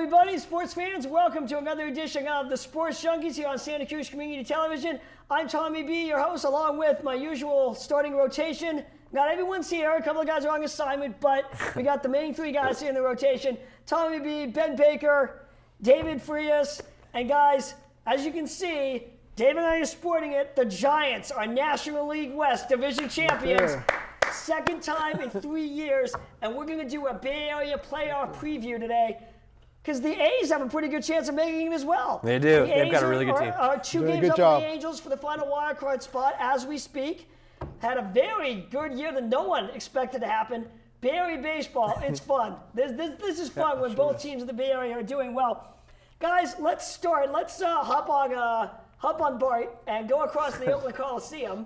everybody, sports fans. Welcome to another edition of the Sports Junkies here on Santa Cruz Community Television. I'm Tommy B, your host, along with my usual starting rotation. Not everyone's here. A couple of guys are on assignment, but we got the main three guys here in the rotation. Tommy B, Ben Baker, David Frias, and guys, as you can see, David and I are sporting it. The Giants are National League West Division champions. Second time in 3 years, and we're going to do a Bay Area playoff preview today because the A's have a pretty good chance of making it as well. They do. They've got a A's really good team. Are two games up on the Angels for the final wild card spot as we speak. Had a very good year that no one expected to happen. Bay Area baseball, it's fun. This is fun when both teams in the Bay Area are doing well. Guys, let's start. Let's hop on Bart and go across the Oakland Coliseum.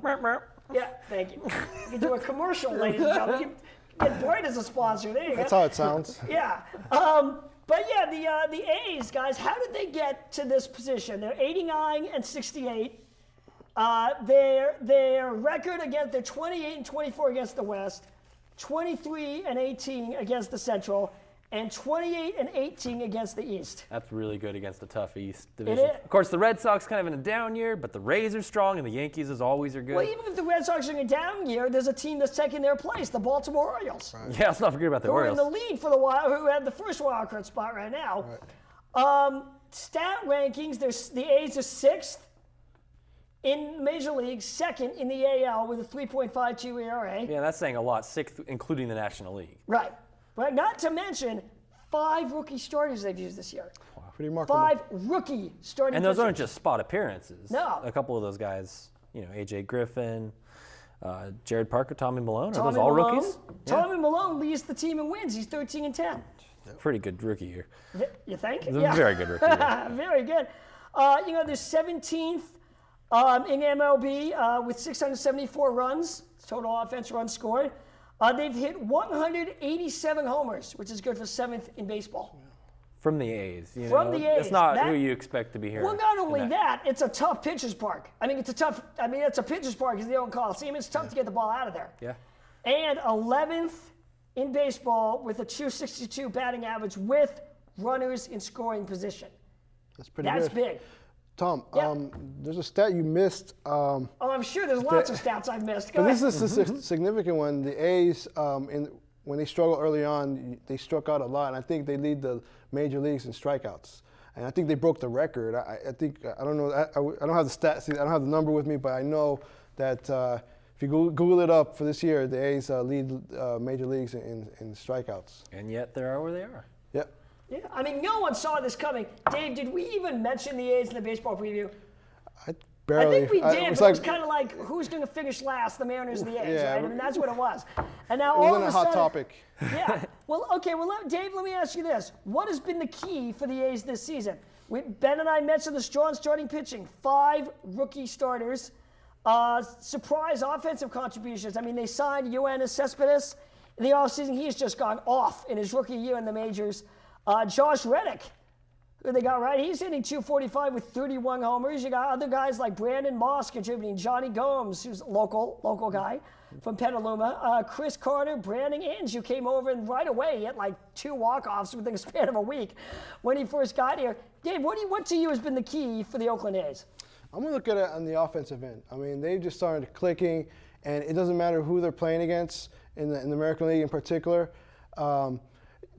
Yeah, thank you. You can do a commercial, ladies and gentlemen. You can get Bart as a sponsor. There you go. That's how it sounds. Yeah. But yeah, the A's, guys, how did they get to this position? They're 89-68. Their record against, they're 28-24 against the West, 23-18 against the Central, and 28-18 against the East. That's really good against the tough East division. Of course, the Red Sox kind of in a down year, but the Rays are strong, and the Yankees, as always, are good. Well, even if the Red Sox are in a down year, there's a team that's taking their place, the Baltimore Orioles. Right. Yeah, let's not forget about the Orioles. Who are in the lead for the wild, who have the first wild card spot right now. Right. Stat rankings, the A's are 6th in Major League, 2nd in the AL with a 3.52 ERA. Yeah, that's saying a lot, 6th, including the National League. Right. But not to mention 5 rookie starters they've used this year. Wow, pretty remarkable. 5 rookie starting And those pitchers. aren't just spot appearances. No. A couple of those guys, A.J. Griffin, Jared Parker, Tommy Malone, are those all rookies? Tommy Malone leads the team in wins. He's 13-10. Pretty good rookie year. You think? It's a very good rookie year. Very good. They're 17th in MLB with 674 runs, total offense runs scored. They've hit 187 homers, which is good for 7th in baseball. From the A's. From the A's. It's not who you expect to be here. Well, not only that, it's a tough pitcher's park. It's a pitcher's park because they don't call it. It's tough to get the ball out of there. Yeah. And 11th in baseball with a 262 batting average with runners in scoring position. That's pretty good. That's big. Tom, there's a stat you missed. I'm sure there's lots of stats I've missed. Go but ahead. this is a significant one. The A's, when they struggled early on, they struck out a lot, and I think they lead the major leagues in strikeouts. And I think they broke the record. I don't know. I don't have the stats. I don't have the number with me, but I know that if you Google it up for this year, the A's lead major leagues in strikeouts. And yet they are where they are. Yep. Yeah, no one saw this coming. Dave, did we even mention the A's in the baseball preview? Barely. I think we did, it but it was kind of like, who's going to finish last, the Mariners or the A's, right? That's what it was. And now all of a sudden, hot topic. Yeah. Well, okay. Well, Dave, let me ask you this. What has been the key for the A's this season? Ben and I mentioned the strong starting pitching. 5 rookie starters. Surprise offensive contributions. They signed Yoenis Cespedes in the offseason. He has just gone off in his rookie year in the majors. Josh Reddick, who they got right, he's hitting 245 with 31 homers. You got other guys like Brandon Moss contributing, Johnny Gomes, who's a local guy from Petaluma, Chris Carter, Brandon Inge, who came over and right away he had like 2 walk-offs within a span of a week when he first got here. Dave, what to you has been the key for the Oakland A's? I'm going to look at it on the offensive end. They've just started clicking, and it doesn't matter who they're playing against in the American League in particular.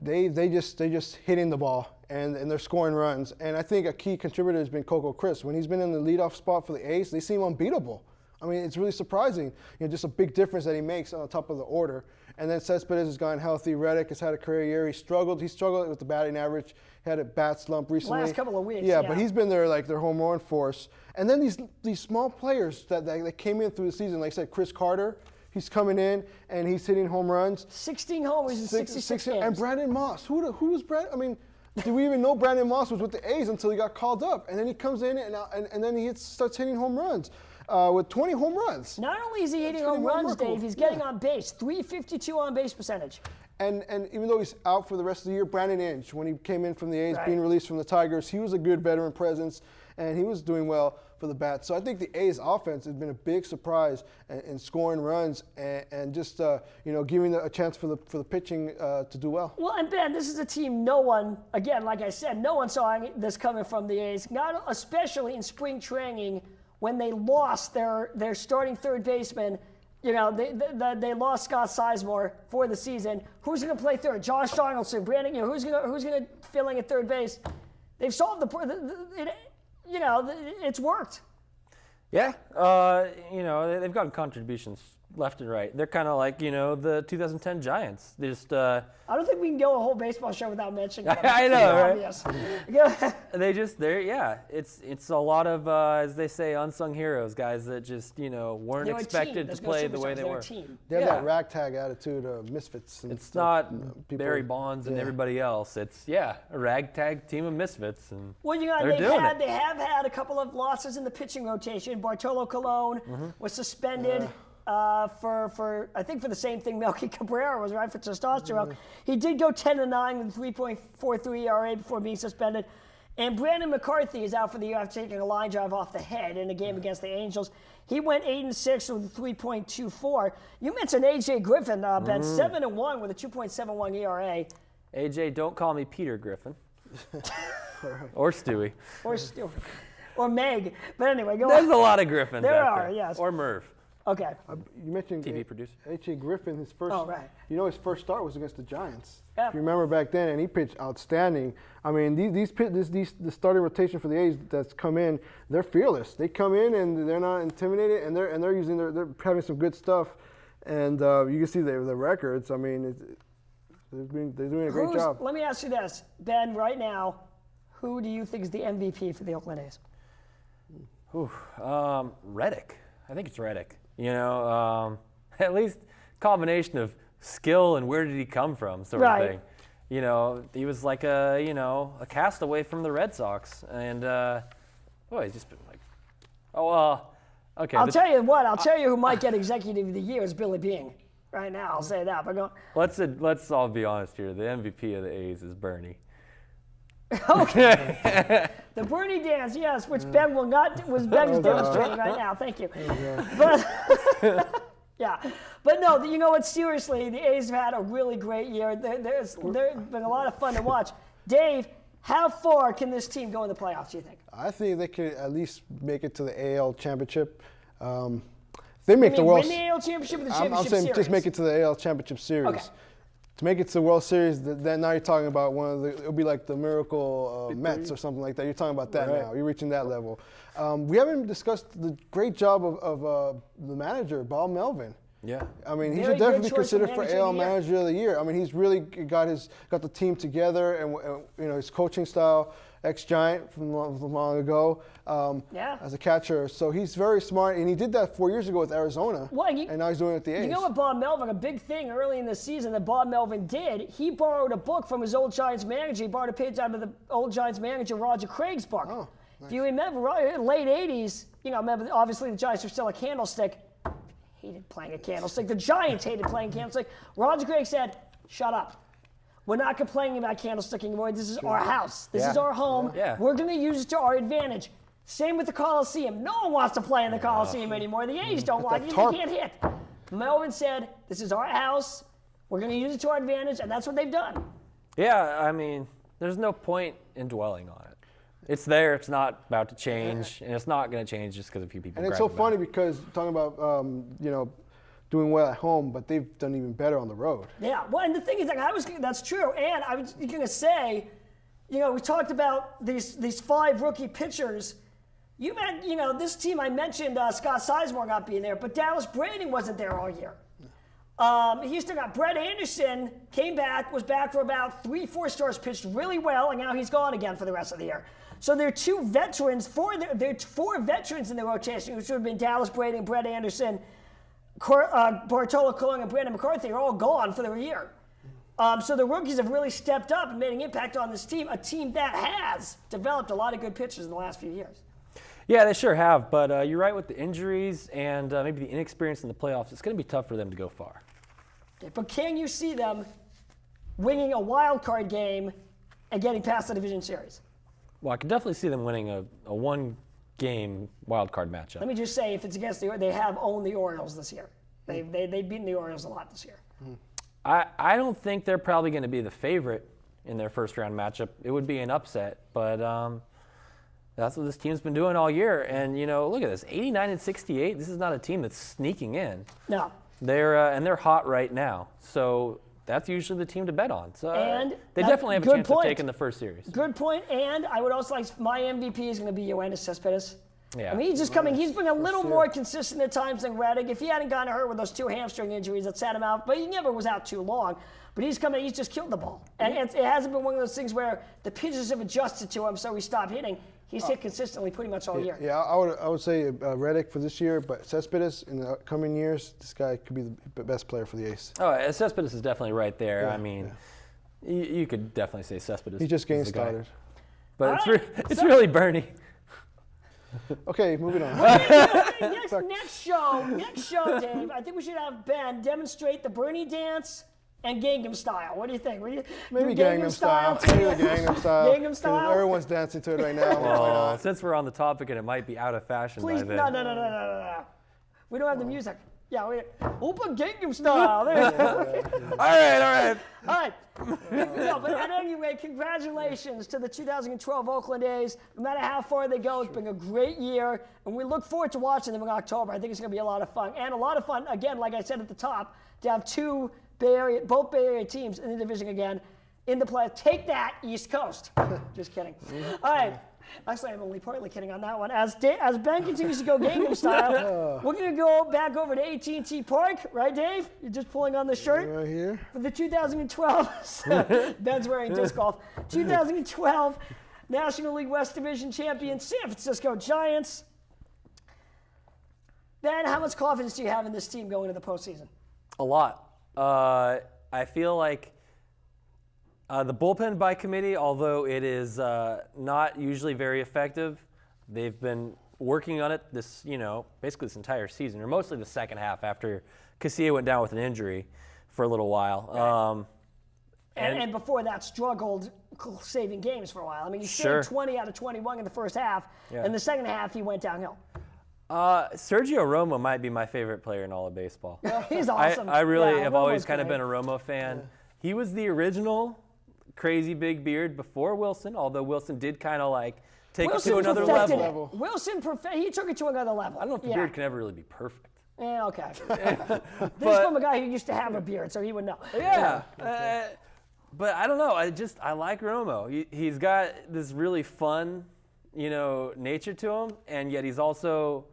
They just hitting the ball and they're scoring runs. And I think a key contributor has been Coco Crisp. When he's been in the leadoff spot for the A's, they seem unbeatable. It's really surprising. Just a big difference that he makes on the top of the order. And then Cespedes has gotten healthy. Reddick has had a career year. He struggled with the batting average. He had a bat slump recently. Last couple of weeks. Yeah, but he's been their home run force. And then these small players that came in through the season, like I said, Chris Carter. He's coming in and he's hitting home runs. 16 homers in 66 games. And Brandon Moss. Who was Brandon? Did we even know Brandon Moss was with the A's until he got called up? And then he comes in and then he starts hitting home runs with 20 home runs. Not only is he hitting home runs, Dave, he's getting on base. 352 on base percentage. And even though he's out for the rest of the year, Brandon Inge, when he came in from the A's, Right. being released from the Tigers, he was a good veteran presence, and he was doing well for the Bats. So I think the A's offense has been a big surprise in scoring runs and just giving a chance for the pitching to do well. Well, and Ben, this is a team no one, again, like I said, no one saw this coming from the A's, not especially in spring training when they lost their starting third baseman. You know, they lost Scott Sizemore for the season. Who's going to play third? Josh Donaldson, Brandon. You know, who's going to fill in at third base? They've solved it's worked. Yeah, they've gotten contributions left and right. They're kind of like, the 2010 Giants. They just I don't think we can go a whole baseball show without mentioning them. I know, right? Obvious. Go ahead. It's a lot of, as they say, unsung heroes, guys that just, weren't They're a expected team. to There's play no the way superstars. they They're were. a team. They have Yeah. that ragtag attitude of misfits. And It's stuff, not people- Barry Bonds and yeah. everybody else. It's, a ragtag team of misfits. And Well, they have had a couple of losses in the pitching rotation. Bartolo Colon was suspended for I think for the same thing Melky Cabrera was, right, for testosterone. He did go 10-9 with 3.43 ERA before being suspended. And Brandon McCarthy is out for the year after taking a line drive off the head in a game against the Angels. He went 8-6 with 3.24. You mentioned A.J. Griffin, Ben, 7-1 with a 2.71 ERA. AJ, don't call me Peter Griffin. Or Stewie. Or Meg. But anyway, go There's on. a lot of Griffins There out are, there. yes. Or Merv. Okay. You mentioned TV producer. H.A. Griffin, his first. Oh, right. His first start was against the Giants. Yeah. If you remember back then, and he pitched outstanding. I mean, the starting rotation for the A's that's come in, they're fearless. They come in and they're not intimidated, and they're having some good stuff, and you can see the records. I mean, they're doing a great job. Let me ask you this, Ben. Right now, who do you think is the MVP for the Oakland A's? Reddick. I think it's Reddick. At least combination of skill and where did he come from sort of thing. He was like a castaway from the Red Sox. And, he's just been like, okay. I'll tell you what. I'll tell you who might get Executive of the Year is Billy Beane. Right now, I'll say that. But let's all be honest here. The MVP of the A's is Bernie. okay. The Bernie dance, yes, which Ben will not, was Ben's demonstrating right now. Thank you. But yeah, but no, you know what? Seriously, the A's have had a really great year. There's been a lot of fun to watch. Dave, how far can this team go in the playoffs? Do you think? I think they could at least make it to the AL Championship. They make the World. Win the AL Championship or the Championship I'm saying Series? just make it to the AL Championship Series. Okay. To make it to the World Series, then now you're talking about it'll be like the Miracle Mets or something like that. You're talking about that now. You're reaching that level. We haven't discussed the great job of the manager, Bob Melvin. Yeah. I mean, he Very should definitely be good choice for considered for manager of AL the year. Manager of the Year. I mean, he's really got the team together, and his coaching style, ex-Giant from long ago, as a catcher. So he's very smart, and he did that 4 years ago with Arizona, and now he's doing it with the A's. You know what Bob Melvin, a big thing early in the season that Bob Melvin did, he borrowed a book from his old Giants manager. He borrowed a page out of the old Giants manager, Roger Craig's book. Oh, nice. If you remember, late 80s, remember, obviously the Giants were still a candlestick. Hated playing a candlestick. The Giants hated playing candlestick. Roger Craig said, shut up. We're not complaining about candlestick anymore. This is our house. This is our home. Yeah. We're going to use it to our advantage. Same with the Coliseum. No one wants to play in the Coliseum anymore. The A's don't like it. They can't hit. Melvin said, this is our house. We're going to use it to our advantage, and that's what they've done. Yeah, I mean, there's no point in dwelling on it. It's there. It's not about to change, and it's not going to change just because a few people. And it's so funny because talking about doing well at home, but they've done even better on the road. Yeah, well, and the thing is, that's true. And I was going to say, we talked about these 5 rookie pitchers. You had, this team I mentioned, Scott Sizemore not being there, but Dallas Braden wasn't there all year. He still got Brett Anderson, was back for about 3-4 starts, pitched really well, and now he's gone again for the rest of the year. So there are 2 veterans, there are 4 veterans in the rotation, which would have been Dallas Braden, Brett Anderson, Bartolo Colon, and Brandon McCarthy are all gone for the year. So the rookies have really stepped up and made an impact on this team, a team that has developed a lot of good pitchers in the last few years. Yeah, they sure have, but you're right with the injuries and maybe the inexperience in the playoffs. It's going to be tough for them to go far. But can you see them winning a wild card game and getting past the division series. Well, I could definitely see them winning a one-game wild card matchup. Let me just say, if it's against they have owned the Orioles this year. They've beaten the Orioles a lot this year. I don't think they're probably going to be the favorite in their first round matchup. It would be an upset, but that's what this team's been doing all year. And look at this, 89-68. This is not a team that's sneaking in. No. They're hot right now. So that's usually the team to bet on. So and they definitely have a chance of taking the first series. Good point. And I would also like my MVP is going to be Yoenis Cespedes. Yeah. I mean, he's been a little more consistent at times than Reddick. If he hadn't gotten hurt with those 2 hamstring injuries that sat him out, but he never was out too long. But he's just killed the ball. And it hasn't been one of those things where the pitchers have adjusted to him, so he stopped hitting. He's hit consistently pretty much all year. Yeah, I would say Reddick for this year, but Cespedes in the coming years, this guy could be the best player for the Ace. Oh, Cespedes is definitely right there. Yeah, I mean, you could definitely say Cespedes. He just getting is the guy. started. But it's really Bernie. Okay, moving on. Next show, Dave, I think we should have Ben demonstrate the Bernie dance and Gangnam Style. What do you think? Maybe Gangnam Style. Maybe the Gangnam Style. Gangnam Style? Everyone's dancing to it right now. Well, since we're on the topic and it might be out of fashion Please, by then. no. We don't have the music. Yeah, open Gangnam Style. All right. No, but at any rate, congratulations to the 2012 Oakland A's. No matter how far they go, it's been a great year, and we look forward to watching them in October. I think it's going to be a lot of fun. And a lot of fun, again, like I said at the top, to have both Bay Area teams in the division again in the play. Take that, East Coast. Just kidding. All right. Actually, I'm only partly kidding on that one. As Ben continues to go Gangnam Style, we're going to go back over to AT&T Park. Right, Dave? You're just pulling on the shirt? Right here. For the 2012, Ben's wearing disc golf, 2012 National League West Division champion San Francisco Giants. Ben, how much confidence do you have in this team going into the postseason? A lot. I feel like the bullpen by committee, although it is not usually very effective, they've been working on it basically this entire season, or mostly the second half after Casilla went down with an injury for a little while. And before that, struggled saving games for a while. I mean, he saved 20 out of 21 in the first half. Yeah. In the second half, he went downhill. Sergio Romo might be my favorite player in all of baseball. He's awesome. I really have always Romo's kind of great. been a Romo fan. Yeah. He was the original crazy big beard before Wilson, although Wilson did kind of take it to another level. Wilson, he took it to another level. I don't know if the beard can ever really be perfect. Yeah, okay. This is from a guy who used to have a beard, so he would know. Yeah. But I don't know. I like Romo. He's got this really fun, nature to him, and yet he's also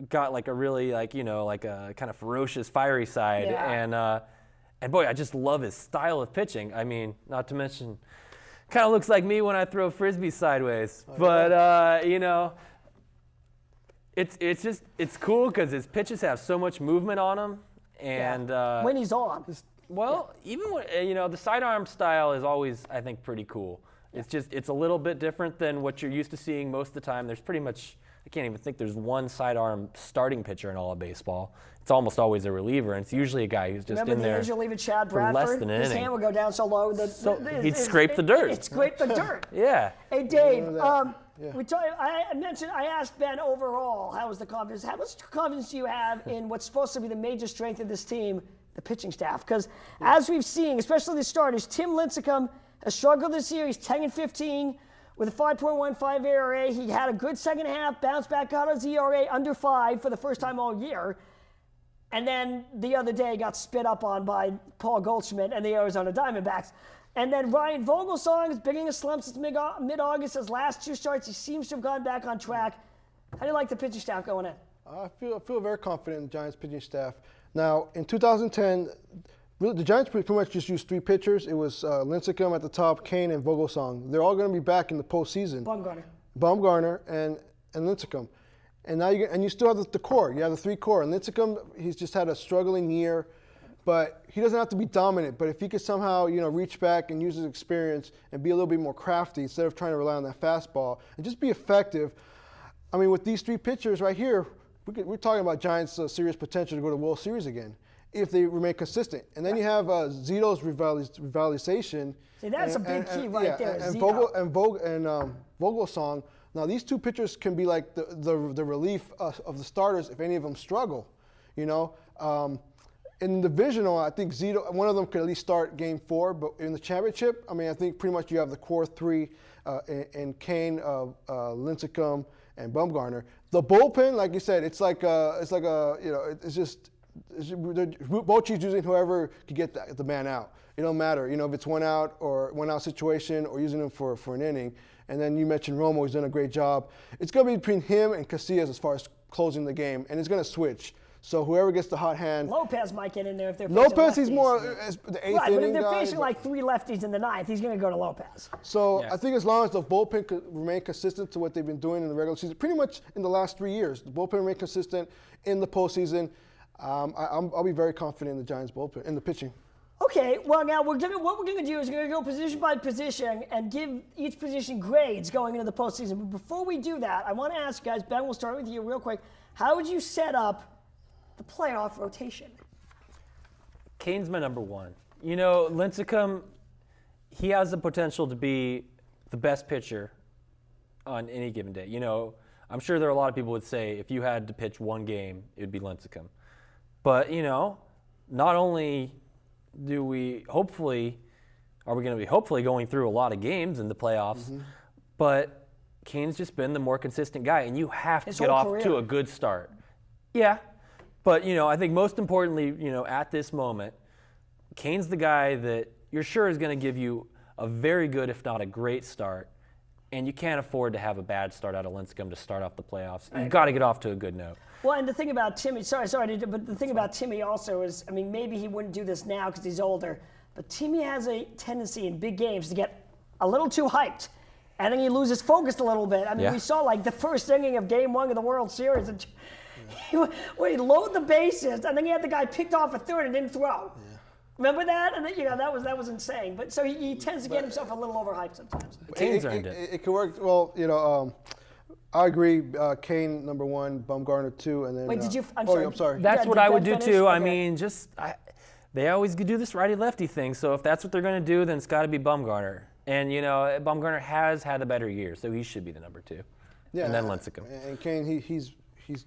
got a really a kind of ferocious, fiery side. Yeah. And boy, I just love his style of pitching. I mean, not to mention, kind of looks like me when I throw frisbees sideways. But it's cool because his pitches have so much movement on them, and when he's on. Even when the sidearm style is always, I think, pretty cool. It's a little bit different than what you're used to seeing most of the time. There's pretty much, I can't even think there's one sidearm starting pitcher in all of baseball. It's almost always a reliever, and it's usually a guy who's just Remember in there the reliever Chad for Bradford? less than an His inning. hand would go down so low He'd scrape the dirt. It scraped the dirt. Yeah. Hey Dave, I asked Ben overall, how was the confidence? How much confidence do you have in what's supposed to be the major strength of this team, the pitching staff? Because as we've seen, especially the starters, Tim Lincecum has struggled this year. He's 10-15 with a 5.15 ERA. He had a good second half, bounced back out of his ERA under 5 for the first time all year. And then the other day got spit up on by Paul Goldschmidt and the Arizona Diamondbacks. And then Ryan Vogelsong is beginning a slump since mid-August. His last 2 starts, he seems to have gone back on track. How do you like the pitching staff going in? I feel very confident in the Giants pitching staff. Now, in 2010, the Giants pretty much just used 3 pitchers. It was Lincecum at the top, Kane, and Vogelsong. They're all going to be back in the postseason. Bumgarner and Lincecum. And now you still have the core. You have the 3 core. And Lincecum, he's just had a struggling year, but he doesn't have to be dominant. But if he could somehow, reach back and use his experience and be a little bit more crafty instead of trying to rely on that fastball and just be effective. I mean, with these 3 pitchers right here, we're talking about Giants' serious potential to go to the World Series again. if they remain consistent. And then you have Zito's revitalization. See, that's a big key right there. And Zito. Vogelsong. Now, these two pitchers can be like the relief of the starters if any of them struggle. You know, in the divisional, I think Zito, one of them could at least start Game 4. But in the championship, I mean, I think pretty much you have the core three in Kane, Lincecum, and Bumgarner. The bullpen, like you said, it's like it's just. Bochy's using whoever could get the man out. It don't matter, you know, if it's one out situation or using him for an inning. And then you mentioned Romo, he's done a great job. It's going to be between him and Casillas as far as closing the game, and it's going to switch. So whoever gets the hot hand. Lopez might get in there if they're Lopez, facing he's more as the eighth right, inning but if they're guy, facing like 3 lefties in the 9th, he's going to go to Lopez. So Yeah. I think as long as the bullpen could remain consistent to what they've been doing in the regular season, pretty much in the last 3 years, the bullpen remained consistent in the postseason. I'll be very confident in the Giants' bullpen, in the pitching. Okay, well now what we're going to do is we're going to go position by position and give each position grades going into the postseason. But before we do that, I want to ask you guys, Ben, we'll start with you real quick. How would you set up the playoff rotation? Kane's my number 1. You know, Lincecum, he has the potential to be the best pitcher on any given day. You know, I'm sure there are a lot of people would say if you had to pitch one game, it would be Lincecum. But, you know, not only are we going to be hopefully going through a lot of games in the playoffs, but Kane's just been the more consistent guy, and you have to get off to a good start. Yeah, but, you know, I think most importantly, you know, at this moment, Kane's the guy that you're sure is going to give you a very good, if not a great start, and you can't afford to have a bad start out of Lincecum to start off the playoffs. You've got to get off to a good note. Well, and the thing about Timmy, but the thing about Timmy also is, I mean, maybe he wouldn't do this now because he's older, but Timmy has a tendency in big games to get a little too hyped, and then he loses focus a little bit. I mean, we saw like the first inning of Game 1 of the World Series, where he loaded the bases, and then he had the guy picked off at third and didn't throw. Yeah. Remember that? And then, you know, that was insane. But so he tends to get himself a little overhyped sometimes. Kane's earned it. It could work. Well, you know, I agree. Kane number 1, Bumgarner 2, and then. Wait, did you? I'm sorry. That's what I would do too. Okay. I mean, they always do this righty-lefty thing. So if that's what they're going to do, then it's got to be Bumgarner. And you know, Bumgarner has had a better year, so he should be the number 2. Yeah, and then Lincecum. And Kane, he's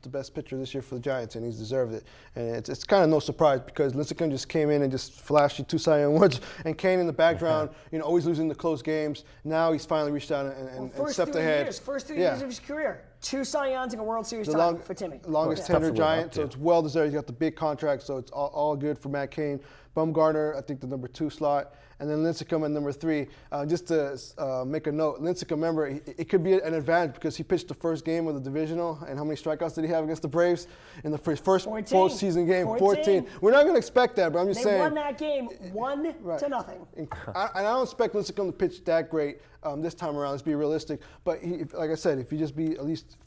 the best pitcher this year for the Giants, and he's deserved it. And it's kind of no surprise because Lincecum just came in and just flashed you 2 Cy Young awards, and Kane in the background, you know, always losing the close games. Now he's finally reached out and stepped ahead. First 3 years of his career, 2 Cy Youngs and a World Series title for Timmy. Longest tenured Giant, so it's well deserved. He's got the big contract, so it's all good for Matt Kane. Bumgarner, I think the number 2 slot. And then Lincecum at number 3. Just to make a note, Lincecum, remember, it could be an advantage because he pitched the first game of the divisional. And how many strikeouts did he have against the Braves in the first postseason game? 14. We're not going to expect that, but I'm just saying. They won that game 1-0. And I don't expect Lincecum to pitch that great this time around. Let's be realistic. But like I said, if you just be at least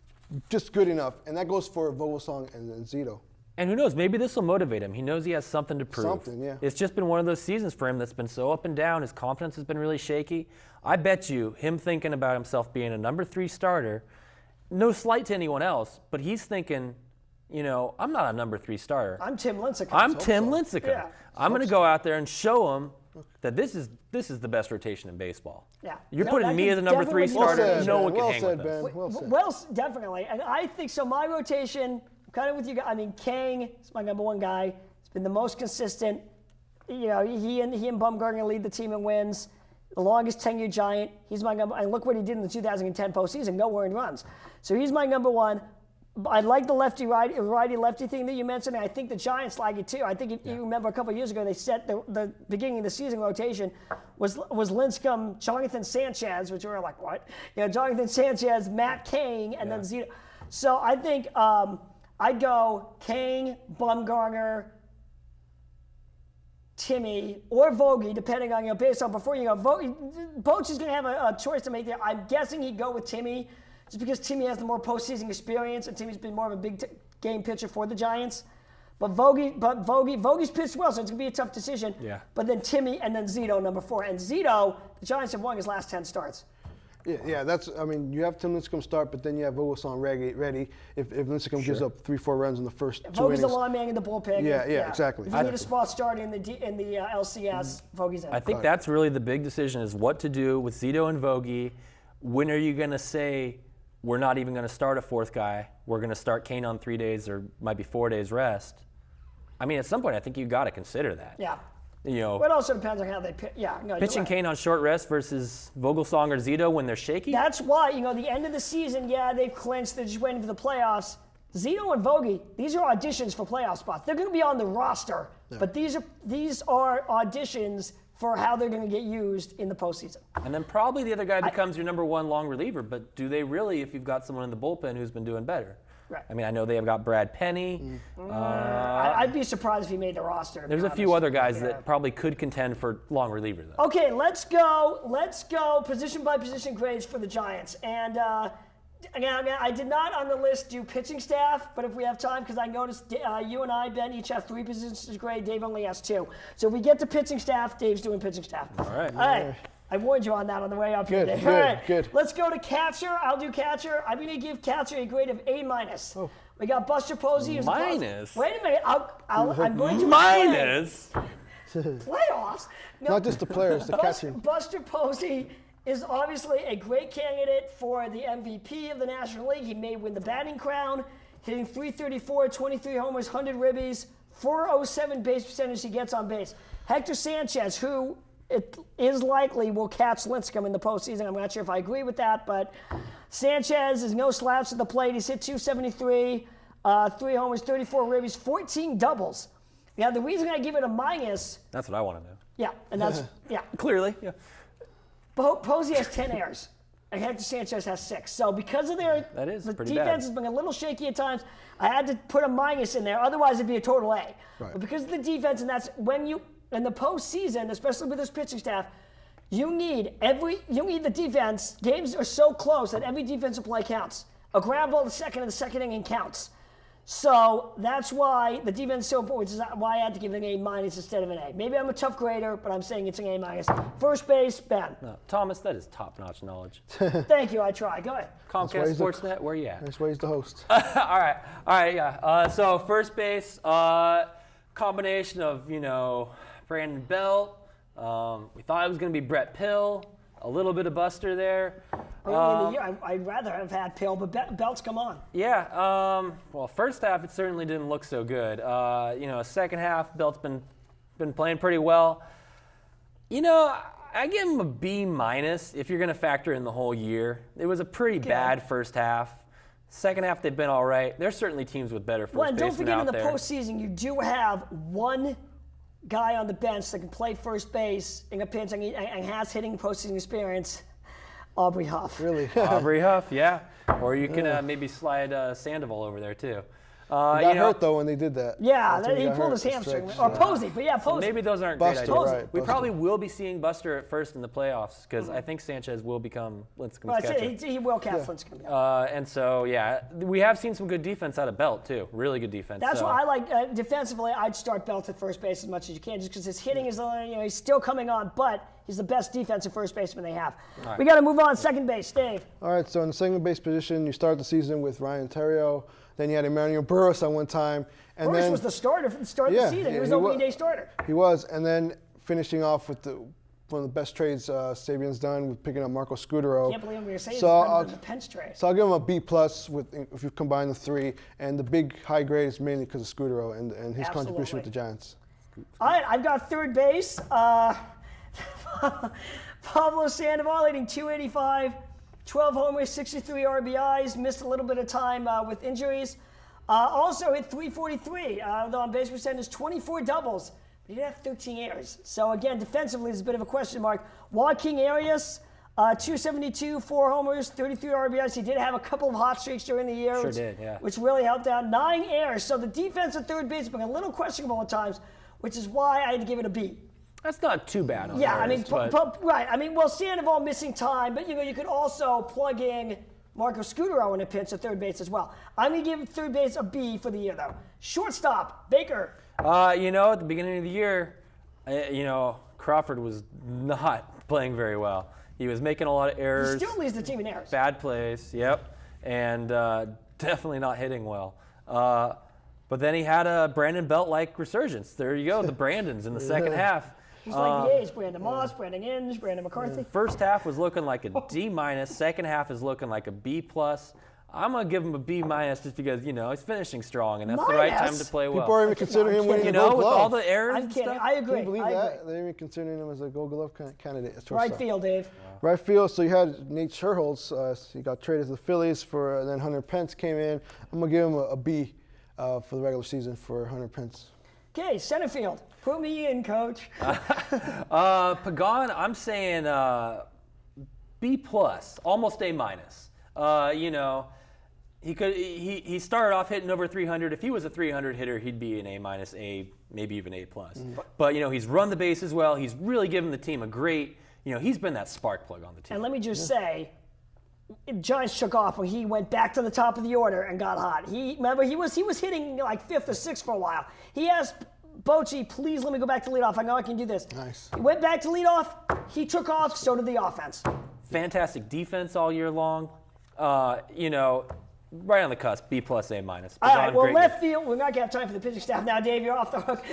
just good enough, and that goes for Vogelsong and Zito. And who knows, maybe this will motivate him. He knows he has something to prove. Something, yeah. It's just been one of those seasons for him that's been so up and down. His confidence has been really shaky. I bet you him thinking about himself being a number 3 starter, no slight to anyone else, but he's thinking, you know, I'm not a number 3 starter. I'm Tim Lincecum. I'm Tim Lincecum. Yeah. I'm going to go out there and show him that this is the best rotation in baseball. Yeah. You're putting me as a number 3 starter. No one can hang with us. Well said. Well, definitely. And I think so. My rotation, kind of with you guys. I mean, Kang is my number 1 guy. He's been the most consistent. You know, he and Bumgarner lead the team in wins. The longest tenured Giant. He's my number. And look what he did in the 2010 postseason. No earned runs. So he's my number 1. I like the righty-lefty thing that you mentioned. And I think the Giants like it too. I think you remember a couple of years ago they set the beginning of the season rotation was Lincecum, Jonathan Sanchez, which we were like, what? You know, Jonathan Sanchez, Matt Kane, and then Zito. So I think I'd go Kane, Bumgarner, Timmy, or Vogie, depending on, you know, based on before you go. Boch is going to have a choice to make there. I'm guessing he'd go with Timmy just because Timmy has the more postseason experience and Timmy's been more of a big game pitcher for the Giants. But Vogie's pitched well, so it's going to be a tough decision. Yeah. But then Timmy and then Zito, number 4. And Zito, the Giants have won his last 10 starts. Yeah, that's. I mean, you have Tim Lincecum start, but then you have Vogelsong ready. If Lincecum gives up 3-4 runs in the first 2 innings. Vogel's the line man in the bullpen. Yeah, exactly. If you need a spot start in the LCS, Vogel's in. I think that's really the big decision is what to do with Zito and Vogie. When are you going to say we're not even going to start a fourth guy? We're going to start Kane on 3 days or might be 4 days rest. I mean, at some point, I think you've got to consider that. Yeah. You know, But it also depends on how they pitch. Yeah, no, pitching Kane on short rest versus Vogelsong or Zito when they're shaky. That's why, the end of the season, they've clinched. They're just waiting for the playoffs. Zito and Vogie, these are auditions for playoff spots. They're going to be on the roster, but these are auditions for how they're going to get used in the postseason. And then probably the other guy becomes your number one long reliever. But do they really if you've got someone in the bullpen who's been doing better? Right. I mean, I know they have got Brad Penny. I'd be surprised if he made the roster. There's a few other guys that probably could contend for long reliever, though. Okay, let's go position by position grades for the Giants. And again, I did not on the list do pitching staff, but if we have time, because I noticed you and I, Ben, each have 3 positions grade. Dave only has 2. So if we get to pitching staff, Dave's doing pitching staff. All right. All right. I warned you on that on the way up here, Dave. All right. Good. Let's go to catcher. I'll do catcher. I'm going to give catcher a grade of A-. Oh. We got Buster Posey. Who's Minus? Wait a minute. I'm going to Minus? playoffs. No, Not just the players, the catching. Buster Posey is obviously a great candidate for the MVP of the National League. He may win the batting crown, hitting .334, 23 homers, 100 ribbies, 407 base percentage he gets on base. Hector Sanchez, who it is likely will catch Lincecum in the postseason. I'm not sure if I agree with that, but Sanchez is no slouch at the plate. He's hit .273, 3 homers, 34 ribbies, 14 doubles. Now, the reason I give it a minus... That's what I want to know. Yeah, and that's... yeah. Clearly, yeah. Posey has 10 errors, and Hector Sanchez has 6. So because of the pretty defense bad. has been a little shaky at times, I had to put a minus in there. Otherwise, it'd be a total A. Right. But because of the defense, and that's when you in the postseason, especially with this pitching staff, you need the defense. Games are so close that every defensive play counts. A ground ball in the second inning counts. So that's why the defense is so important, which is why I had to give it an A- instead of an A. Maybe I'm a tough grader, but I'm saying it's an A-. First base, Ben. No, Thomas, that is top-notch knowledge. Thank you, I try. Go ahead. Comcast Sportsnet, where you at? That's why he's the host. All right, yeah. So first base, combination of, Brandon Belt. We thought it was going to be Brett Pill. A little bit of Buster there. Early in the year, I'd rather have had Pill, but Belt's come on. Yeah. Well, first half it certainly didn't look so good. Second half Belt's been playing pretty well. I give him a B- if you're going to factor in the whole year. It was a pretty bad first half. Second half they've been all right. There's certainly teams with better first basemen don't forget out in the there. postseason you do have one guy on the bench that can play first base in a pinch and has hitting postseason experience, Aubrey Huff. Really? Aubrey Huff, yeah. Or you can maybe slide Sandoval over there too. He got hurt though when they did that. Yeah, That's when he got pulled hurt his at the hamstring. stretch. Or Posey, but yeah, Posey. Maybe those aren't Buster, great ideas. right, We Buster. probably will be seeing Buster at first in the playoffs because I think Sanchez will become Lincecum's catcher. He will catch Lincecum. And so, yeah, we have seen some good defense out of Belt, too. Really good defense. That's why I like, defensively, I'd start Belt at first base as much as you can just because his hitting is, he's still coming on, but he's the best defensive first baseman they have. Right. We got to move on. Second base, Dave. All right, so in the second base position, you start the season with Ryan Terrio. Then you had Emmanuel Burris at one time. And Burris then, was the starter for the start of the season. He was opening day starter. He was. And then finishing off with one of the best trades Sabian's done with picking up Marco Scutaro. Can't believe we were saying So the Pence trade. So I'll give him a B+ if you combine the 3. And the big high grade is mainly because of Scutaro and his contribution with the Giants. All right, I've got third base. Pablo Sandoval hitting .285, 12 homers, 63 RBIs, missed a little bit of time with injuries. Also hit .343, the on-base percentage, 24 doubles, but he did have 13 errors. So again, defensively, there's a bit of a question mark. Joaquin Arias, .272, 4 homers, 33 RBIs. He did have a couple of hot streaks during the year, which really helped out. 9 errors. So the defense at third base has been a little questionable at times, which is why I had to give it a B. That's not too bad on Yeah, errors, right. I mean, well, Sandoval missing time, but you could also plug in Marco Scutaro in a pinch at third base as well. I'm going to give third base a B for the year, though. Shortstop, Baker. At the beginning of the year, Crawford was not playing very well. He was making a lot of errors. He still leads the team in errors. Bad plays, yep. And definitely not hitting well. But then he had a Brandon Belt-like resurgence. There you go, the Brandons in the second half. He's like the A's, Brandon Moss, Brandon Inge, Brandon McCarthy. First half was looking like a D-. Second half is looking like a B+. I'm going to give him a B- just because, he's finishing strong, and that's the right time to play well. People are even considering him winning the Gold with Glove. all the errors I'm and kidding. stuff. I agree. Can you believe I that? agree. They're even considering him as a Gold Glove candidate. Right field, Dave. Right field, so you had Nate Scherholz. He got traded to the Phillies and then Hunter Pence came in. I'm going to give him a B for the regular season for Hunter Pence. Okay, center field. Put me in, coach. Pagan, I'm saying B+, almost A-. He started off hitting over 300. If he was a 300 hitter, he'd be an A-, maybe even A+. But he's run the bases well. He's really given the team a great. He's been that spark plug on the team. And let me just say, Giants took off when he went back to the top of the order and got hot. He was hitting like 5th or 6th for a while. He asked Bochy, please let me go back to leadoff. I know I can do this. Nice. He went back to leadoff. He took off. So did the offense. Fantastic defense all year long. Right on the cusp, B+, A-. All right, well, left field, we're not going to have time for the pitching staff now, Dave. You're off the hook.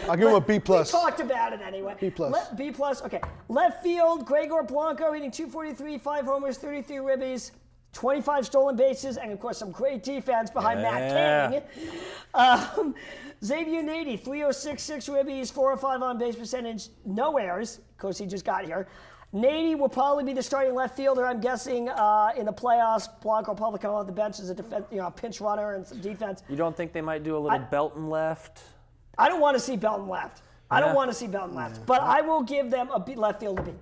I'll give him a B+. We talked about it anyway. B+. B+, okay. Left field, Gregor Blanco hitting 243, 5 homers, 33 ribbies, 25 stolen bases, and, of course, some great defense behind Matt King. Xavier Nady, 306, 6 ribbies, 405 on-base percentage, no errors, because he just got here. Nady will probably be the starting left fielder, I'm guessing, in the playoffs. Blanco will probably come off the bench as a pinch runner and some defense. You don't think they might do a little Belton left? I don't want to see Belton left. I don't want to see Belton left. But I will give them a left field to be.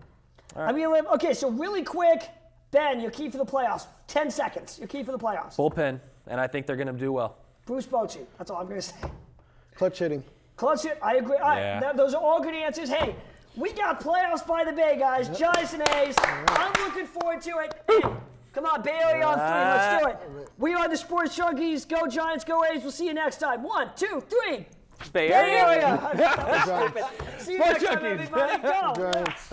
Right. Okay, so really quick, Ben, your key for the playoffs. 10 seconds. Your key for the playoffs. Bullpen, and I think they're going to do well. Bruce Bochy. That's all I'm going to say. Clutch hitting. Clutch hit. I agree. All right, those are all good answers. Hey, we got playoffs by the bay, guys. Giants and A's. I'm looking forward to it. Hey, come on, Bay Area on 3. Let's do it. We are the Sports Junkies. Go Giants, go A's. We'll see you next time. 1, 2, 3. Bay Area. Giants. See you next time, everybody. Go. Giants.